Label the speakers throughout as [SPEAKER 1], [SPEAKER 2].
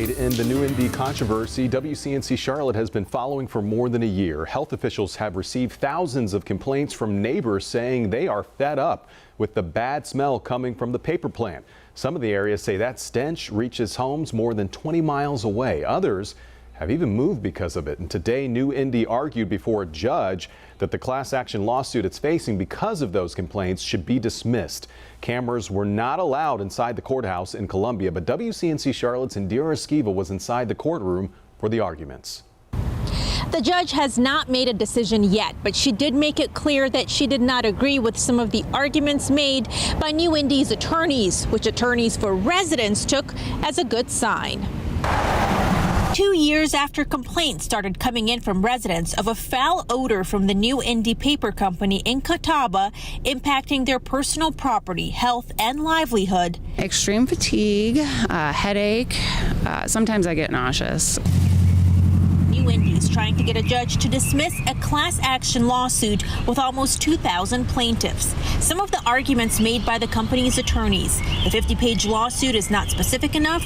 [SPEAKER 1] In the New-Indy controversy, WCNC Charlotte has been following for more than a year. Health officials have received thousands of complaints from neighbors saying they are fed up with the bad smell coming from the paper plant. Some of the areas say that stench reaches homes more than 20 miles away. Others have even moved because of it. And today, New-Indy argued before a judge that the class action lawsuit it's facing because of those complaints should be dismissed. Cameras were not allowed inside the courthouse in Columbia, but WCNC Charlotte's Indira Eskieva was inside the courtroom for the arguments.
[SPEAKER 2] The judge has not made a decision yet, but she did make it clear that she did not agree with some of the arguments made by New-Indy's attorneys, which attorneys for residents took as a good sign. 2 years after complaints started coming in from residents of a foul odor from the New-Indy paper company in Catawba impacting their personal property, health, and livelihood.
[SPEAKER 3] Extreme fatigue, headache, sometimes I get nauseous.
[SPEAKER 2] New-Indy is trying to get a judge to dismiss a class action lawsuit with almost 2,000 plaintiffs. Some of the arguments made by the company's attorneys: the 50-page lawsuit is not specific enough,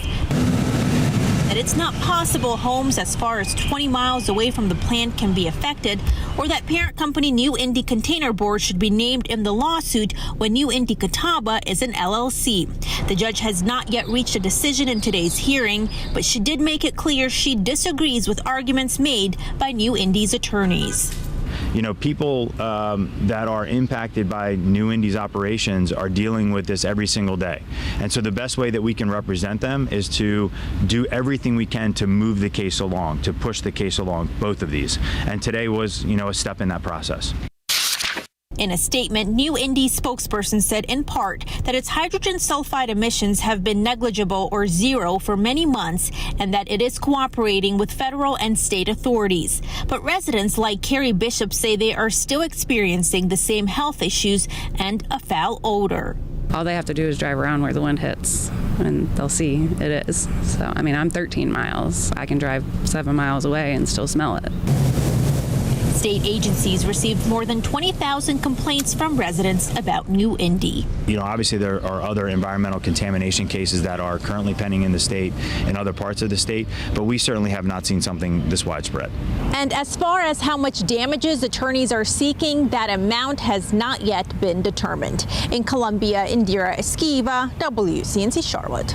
[SPEAKER 2] that it's not possible homes as far as 20 miles away from the plant can be affected, or that parent company New-Indy Containerboard should be named in the lawsuit when New-Indy Catawba is an LLC. The judge has not yet reached a decision in today's hearing, but she did make it clear she disagrees with arguments made by New-Indy's attorneys.
[SPEAKER 4] You know, people that are impacted by New-Indy's operations are dealing with this every single day. And so the best way that we can represent them is to do everything we can to move the case along, to push the case along, both of these. And today was, a step in that process.
[SPEAKER 2] In a statement, New-Indy spokesperson said in part that its hydrogen sulfide emissions have been negligible or zero for many months and that it is cooperating with federal and state authorities. But residents like Carrie Bishop say they are still experiencing the same health issues and a foul odor.
[SPEAKER 3] All they have to do is drive around where the wind hits and they'll see it is. So, I'm 13 miles. I can drive 7 miles away and still smell it.
[SPEAKER 2] State agencies received more than 20,000 complaints from residents about New-Indy.
[SPEAKER 4] Obviously there are other environmental contamination cases that are currently pending in the state and other parts of the state, but we certainly have not seen something this widespread.
[SPEAKER 2] And as far as how much damages attorneys are seeking, that amount has not yet been determined. In Columbia, Indira, Eskieva, WCNC Charlotte.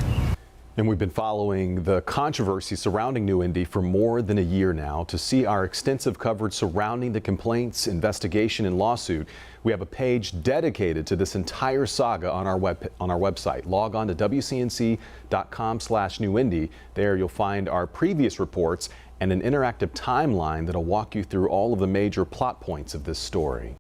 [SPEAKER 1] And we've been following the controversy surrounding New-Indy for more than a year now. To see our extensive coverage surrounding the complaints, investigation, and lawsuit, we have a page dedicated to this entire saga on our website. Log on to WCNC.com/New-Indy. There you'll find our previous reports and an interactive timeline that'll walk you through all of the major plot points of this story.